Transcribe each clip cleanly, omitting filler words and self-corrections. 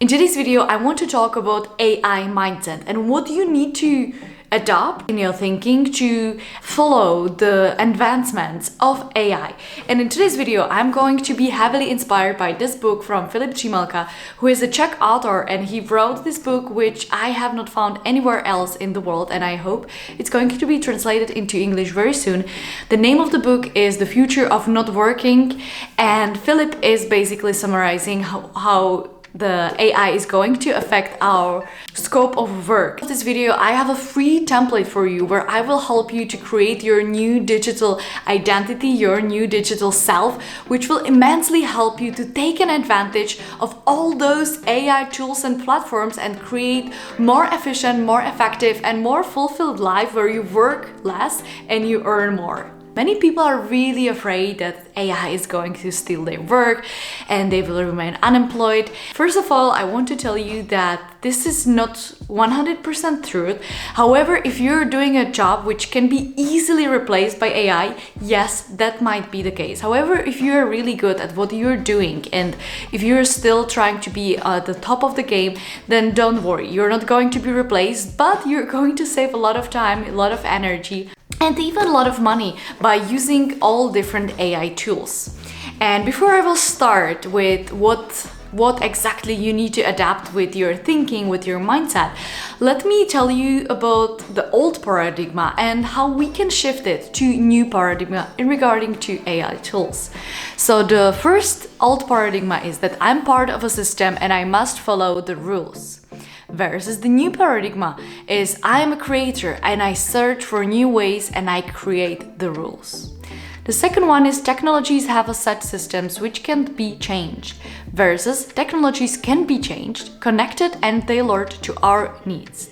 In today's video, I want to talk about AI mindset and what you need to adopt in your thinking to follow the advancements of AI. And in today's video, I'm going to be heavily inspired by this book from Philip Melka, who is a Czech author, and he wrote this book which I have not found anywhere else in the world, and I hope it's going to be translated into English very soon. The name of the book is The Future of Not Working, and Philip is basically summarizing how the AI is going to affect our scope of work. In this video, I have a free template for you where I will help you to create your new digital identity, your new digital self, which will immensely help you to take an advantage of all those AI tools and platforms and create more efficient, more effective, and more fulfilled life where you work less and you earn more. Many people are really afraid that AI is going to steal their work and they will remain unemployed. First of all, I want to tell you that this is not 100% truth. However, if you're doing a job which can be easily replaced by AI, yes, that might be the case. However, if you're really good at what you're doing and if you're still trying to be at the top of the game, then don't worry. You're not going to be replaced, but you're going to save a lot of time, a lot of energy, and even a lot of money by using all different AI tools. And before I will start with what exactly you need to adapt with your thinking, with your mindset, let me tell you about the old paradigm and how we can shift it to new paradigm in regarding to AI tools. So the first old paradigm is that I'm part of a system and I must follow the rules. Versus the new paradigm is I am a creator and I search for new ways and I create the rules. The second one is technologies have a set systems which can't be changed, versus technologies can be changed, connected and tailored to our needs.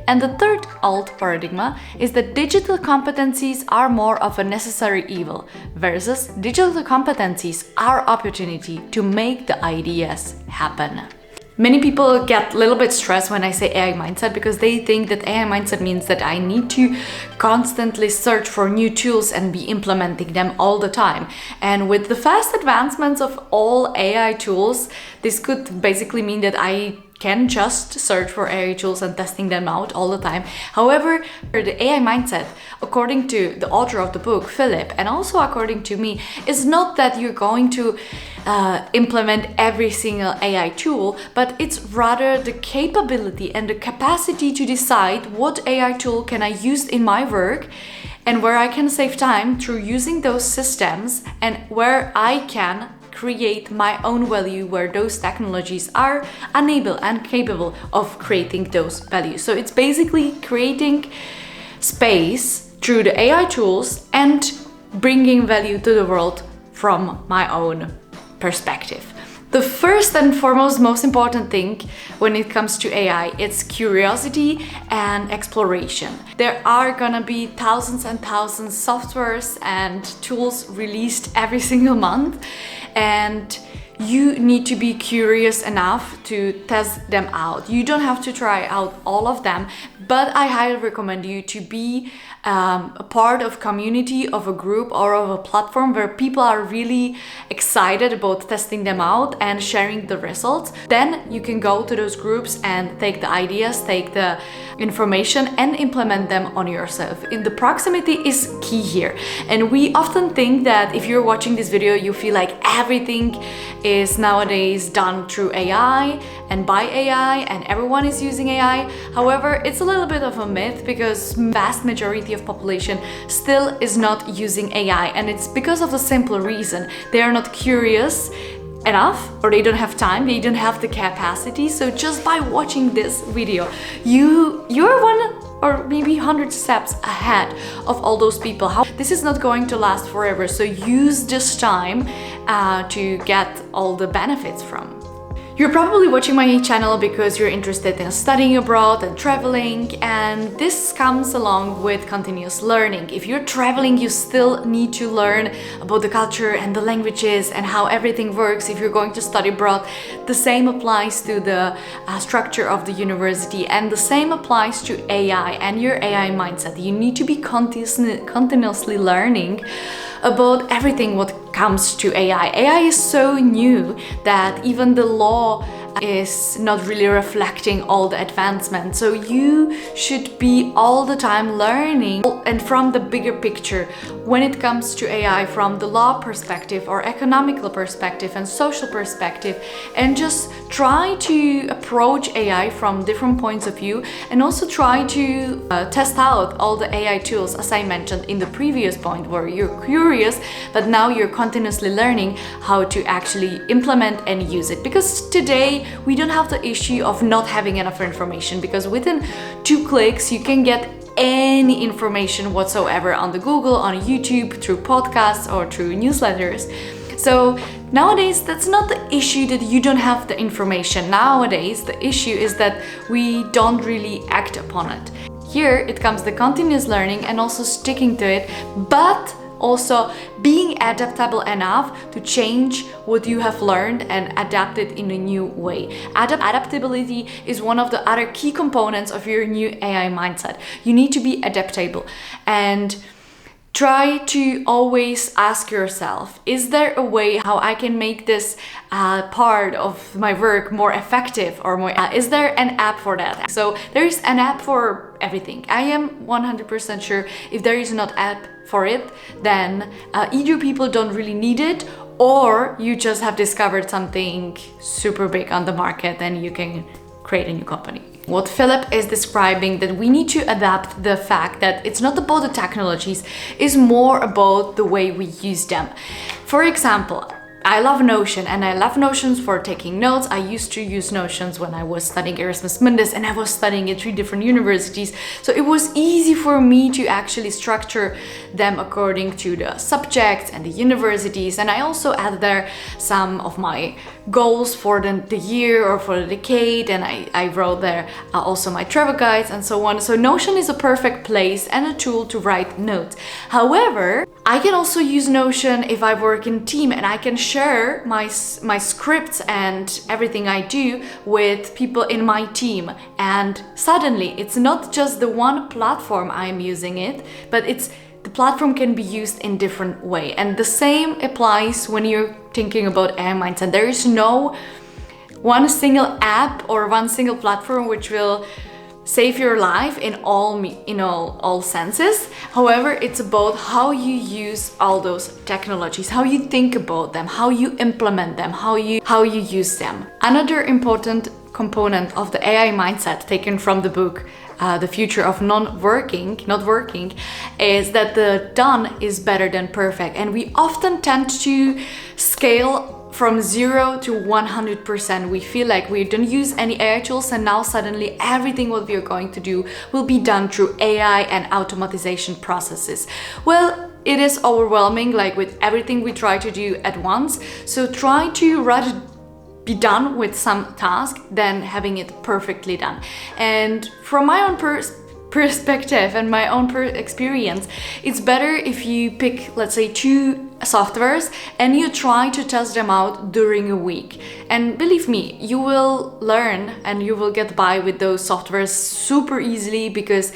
And the third old paradigm is that digital competencies are more of a necessary evil, versus digital competencies are opportunity to make the ideas happen. Many people get a little bit stressed when I say AI mindset because they think that AI mindset means that I need to constantly search for new tools and be implementing them all the time. And with the fast advancements of all AI tools, this could basically mean that I can just search for AI tools and testing them out all the time. However, the AI mindset, according to the author of the book, Philip, and also according to me, is not that you're going to implement every single AI tool, but it's rather the capability and the capacity to decide what AI tool can I use in my work and where I can save time through using those systems and where I can create my own value where those technologies are unable and capable of creating those values. So it's basically creating space through the AI tools and bringing value to the world from my own perspective. The first and foremost most important thing when it comes to AI, it's curiosity and exploration. There are gonna be thousands and thousands softwares and tools released every single month, and you need to be curious enough to test them out. You don't have to try out all of them, but I highly recommend you to be a part of community, of a group or of a platform where people are really excited about testing them out and sharing the results. Then you can go to those groups and take the ideas, take the information and implement them on yourself. In the proximity is key here. And we often think that if you're watching this video, you feel like everything is nowadays done through AI and by AI and everyone is using AI. However, it's a little bit of a myth because vast majority of population still is not using AI, and it's because of the simple reason they are not curious enough, or they don't have time, they don't have the capacity. So just by watching this video, you're one or maybe 100 steps ahead of all those people. This is not going to last forever, so use this time to get all the benefits from. You're probably watching my channel because you're interested in studying abroad and traveling, and this comes along with continuous learning. If you're traveling, you still need to learn about the culture and the languages and how everything works. If you're going to study abroad, the same applies to the structure of the university, and the same applies to AI and your AI mindset. You need to be continuously learning about everything what comes to AI. AI is so new that even the law is not really reflecting all the advancement. So you should be all the time learning and from the bigger picture when it comes to AI, from the law perspective or economical perspective and social perspective, and just try to approach AI from different points of view, and also try to test out all the AI tools, as I mentioned in the previous point, where you're curious but now you're continuously learning how to actually implement and use it. Because today we don't have the issue of not having enough information, because within 2 clicks you can get any information whatsoever on the Google, on YouTube, through podcasts or through newsletters. So nowadays that's not the issue that you don't have the information. Nowadays the issue is that we don't really act upon it. Here it comes the continuous learning and also sticking to it, but also being adaptable enough to change what you have learned and adapt it in a new way. Adaptability is one of the other key components of your new AI mindset. You need to be adaptable and try to always ask yourself, is there a way how I can make this part of my work more effective, or more, is there an app for that? So there is an app for everything. I am 100% sure if there is not app for it, then either people don't really need it, or you just have discovered something super big on the market and you can create a new company. What Philip is describing, that we need to adapt the fact that it's not about the technologies, it's more about the way we use them. For example, I love Notion, and I love Notions for taking notes. I used to use Notions when I was studying Erasmus Mundus, and I was studying at 3 different universities. So it was easy for me to actually structure them according to the subjects and the universities. And I also add there some of my goals for the year or for the decade, and I wrote there also my travel guides and so on. So Notion is a perfect place and a tool to write notes. However, I can also use Notion if I work in team, and I can share my scripts and everything I do with people in my team. And suddenly it's not just the one platform I'm using it, but the platform can be used in different way. And the same applies when you're thinking about AI mindset. There is no one single app or one single platform which will save your life in all senses. However, it's about how you use all those technologies, how you think about them, how you implement them, how you use them. Another important component of the AI mindset taken from the book The Future of Not Working, is that the done is better than perfect. And we often tend to scale from 0 to 100%. We feel like we don't use any AI tools, and now suddenly everything what we are going to do will be done through AI and automatization processes. Well, it is overwhelming, like with everything we try to do at once. So try to rather be done with some task than having it perfectly done. And from my own perspective and my own experience, it's better if you pick, let's say, 2 softwares and you try to test them out during a week. And believe me, you will learn and you will get by with those softwares super easily, because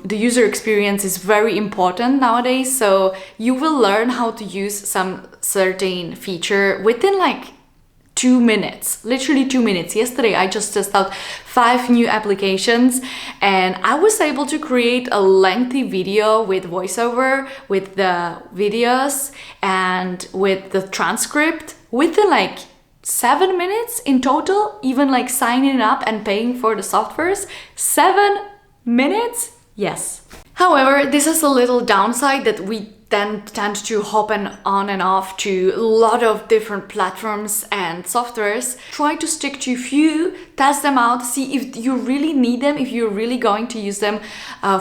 the user experience is very important nowadays. So you will learn how to use some certain feature within like 2 minutes, literally 2 minutes. Yesterday I just tested out 5 new applications, and I was able to create a lengthy video with voiceover, with the videos and with the transcript within like 7 minutes in total. Even like signing up and paying for the softwares, 7 minutes. Yes. However, this is a little downside, that we then tend to hop on and off to a lot of different platforms and softwares. Try to stick to a few, test them out, see if you really need them, if you're really going to use them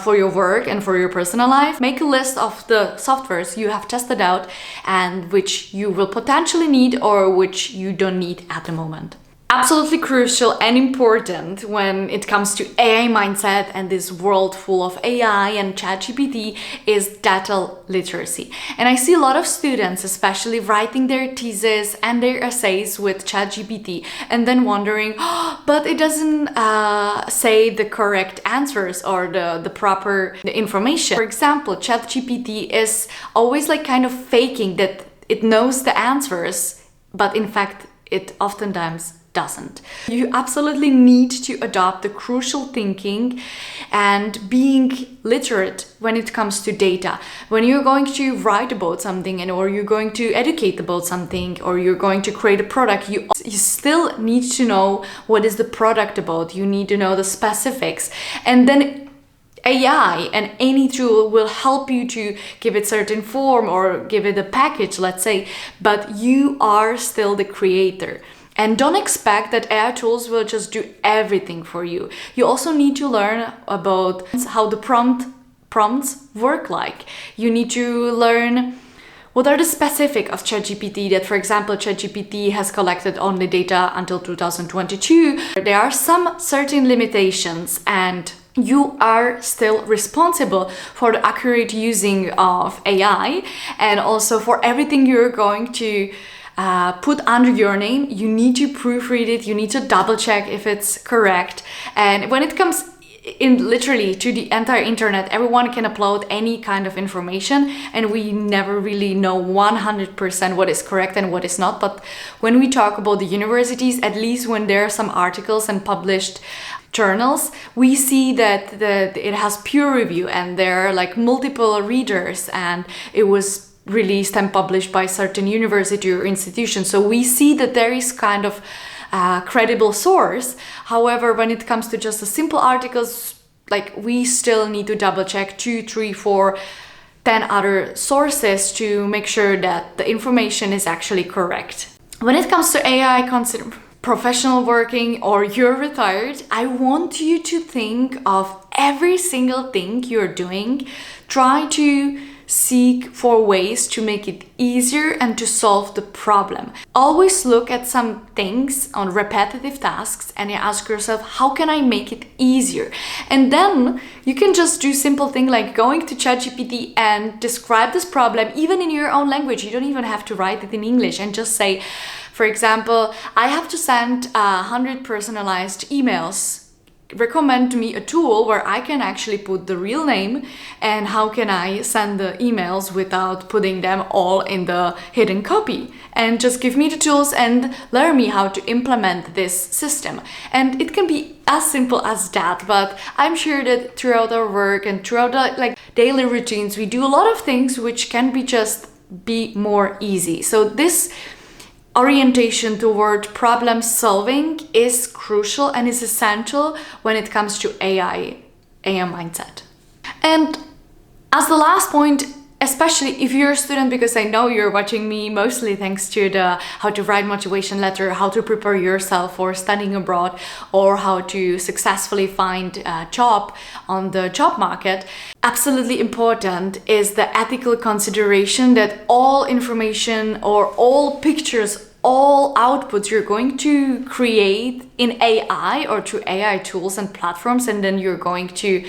for your work and for your personal life. Make a list of the softwares you have tested out and which you will potentially need or which you don't need at the moment. Absolutely crucial and important when it comes to AI mindset and this world full of AI and ChatGPT is data literacy. And I see a lot of students, especially writing their thesis and their essays with ChatGPT, and then wondering, but it doesn't say the correct answers or the proper information. For example, ChatGPT is always like kind of faking that it knows the answers, but in fact, it oftentimes doesn't. You absolutely need to adopt the crucial thinking and being literate when it comes to data. When you're going to write about something or you're going to educate about something or you're going to create a product, you still need to know what is the product about. You need to know the specifics. And then AI and any tool will help you to give it certain form or give it a package, let's say, but you are still the creator. And don't expect that AI tools will just do everything for you. You also need to learn about how the prompts work like. You need to learn what are the specifics of ChatGPT that, for example, ChatGPT has collected only data until 2022. There are some certain limitations and you are still responsible for the accurate using of AI and also for everything you're going to put under your name. You need to proofread it, you need to double check if it's correct. And when it comes in literally to the entire internet, everyone can upload any kind of information and we never really know 100% what is correct and what is not. But when we talk about the universities, at least when there are some articles and published journals, we see that it has peer review and there are like multiple readers and it was released and published by certain university or institution. So we see that there is kind of credible source. However, when it comes to just the simple articles, like we still need to double check 2, 3, 4, 10 other sources to make sure that the information is actually correct. When it comes to AI, consider professional working or you're retired, I want you to think of every single thing you're doing. Try to seek for ways to make it easier and to solve the problem. Always look at some things on repetitive tasks and you ask yourself, how can I make it easier? And then you can just do simple things like going to ChatGPT and describe this problem even in your own language. You don't even have to write it in English and just say, for example, I have to send 100 personalized emails. Recommend me a tool where I can actually put the real name and how can I send the emails without putting them all in the hidden copy, and just give me the tools and learn me how to implement this system. And it can be as simple as that, but I'm sure that throughout our work and throughout the daily routines, we do a lot of things which can be more easy. So this orientation toward problem solving is crucial and is essential when it comes to AI mindset. And as the last point, especially if you're a student, because I know you're watching me mostly thanks to the how to write motivation letter, how to prepare yourself for studying abroad, or how to successfully find a job on the job market, absolutely important is the ethical consideration that all information or all pictures, all outputs you're going to create in AI or through AI tools and platforms, and then you're going to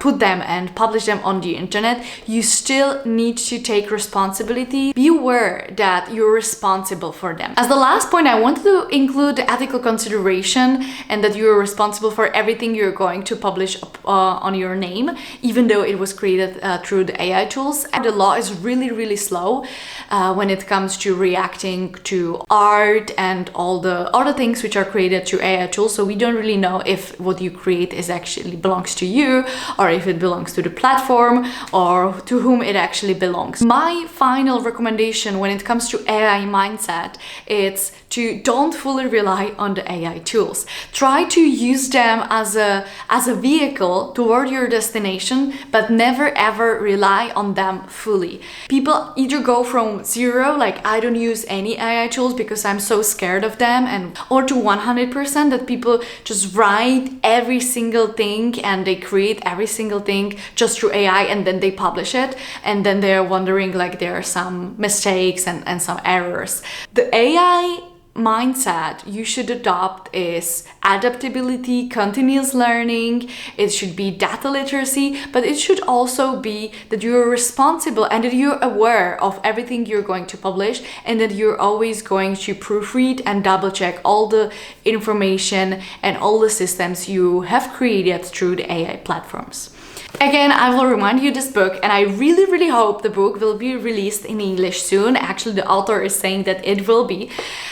put them and publish them on the internet, you still need to take responsibility. Be aware that you're responsible for them. As the last point, I wanted to include the ethical consideration and that you're responsible for everything you're going to publish on your name, even though it was created through the AI tools. And the law is really, really slow when it comes to reacting to art and all the other things which are created through AI tools. So we don't really know if what you create is actually belongs to you, or if it belongs to the platform, or to whom it actually belongs. My final recommendation when it comes to AI mindset is to don't fully rely on the AI tools. Try to use them as a vehicle toward your destination, but never ever rely on them fully. People either go from zero, like I don't use any AI tools because I'm so scared of them, or to 100% that people just write every single thing and they create every single thing just through AI and then they publish it, and then they're wondering like there are some mistakes and some errors. The AI mindset you should adopt is adaptability, continuous learning. It should be data literacy, but it should also be that you're responsible and that you're aware of everything you're going to publish, and that you're always going to proofread and double check all the information and all the systems you have created through the AI platforms. Again, I will remind you this book, and I really hope the book will be released in English soon. Actually, the author is saying that it will be.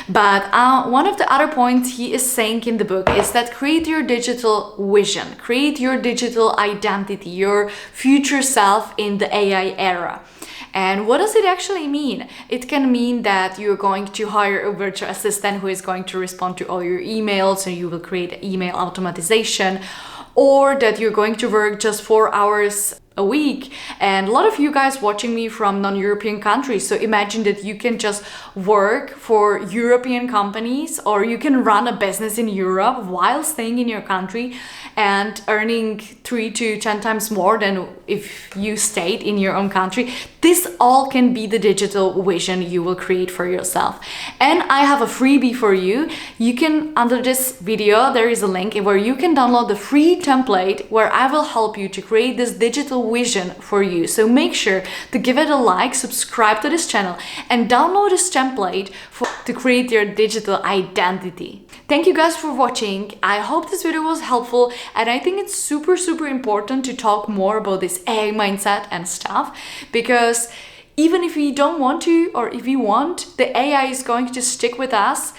But one of the other points he is saying in the book is that create your digital vision, create your digital identity, your future self in the AI era. And what does it actually mean? It can mean that you're going to hire a virtual assistant who is going to respond to all your emails, and you will create email automatization, or that you're going to work just 4 hours a week. And a lot of you guys watching me from non-European countries, so imagine that you can just work for European companies, or you can run a business in Europe while staying in your country and earning 3 to 10 times more than if you stayed in your own country. This all can be the digital vision you will create for yourself. And I have a freebie for you. You can, under this video, there is a link where you can download the free template where I will help you to create this digital vision for you. So make sure to give it a like, subscribe to this channel, and download this template to create your digital identity. Thank you guys for watching. I hope this video was helpful, and I think it's super important to talk more about this AI mindset and stuff, because even if we don't want to, or if we want, the AI is going to stick with us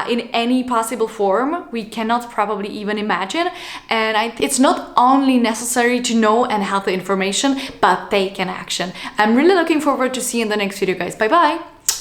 in any possible form we cannot probably even imagine. And it's not only necessary to know and have the information, but take an action. I'm really looking forward to see you in the next video, guys. Bye bye.